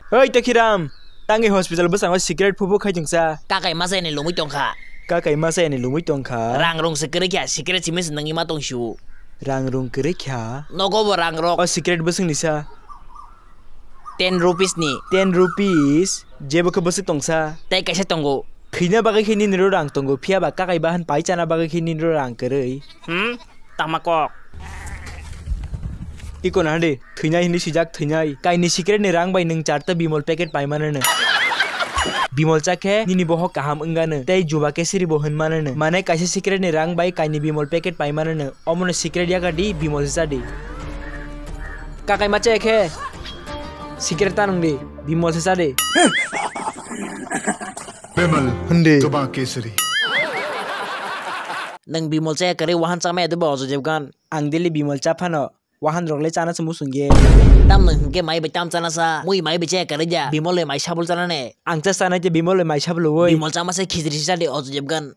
Hei Takiram, tangi hospital besang secret pupu khai jengsa. Kakai masa ini lumui tongka. Kakai masa ini lumui tongka. Rang rong secret ya secret simis nengi ma tongshu. Rang rong kere kya? Nogo bo rang rong. Oh secret besang nisa. 10 rupees ni. 10 rupees. Jebo ke besang tongsa. Tai kaisa tonggo. Khina bagai khini niro rang tonggo pia ba kakai bahan pai chana bagai khini niro rang kere. Tamakok. Iko nade, khina hindi sijak thnyai. Kai ni secret ni rang bai nung charta bimol packet pai manane. Bimol chakhe nini boho kaham engane. Tai juba ke siri bohan manane. Mane kaise secret ni rang bai kai ni bimol packet pai manane. Omone secret ya di bimol sadi. Kakai macha ekhe. Secret tanung di bimol sadi. Bimal Hende. Tuba Kesari. Nang bimol saya kere wahan sama itu bawa jebkan. Ang dili bimol chapano. Wahan rogle chana semu sungge. Tam nang ke mai betam chana sa. Mui mai beche kere ja. Bimol le mai sabul chana ne. Ang cha sana je bimol le mai sablo woi. Bimol sama saya khidri sa de ojo jebkan.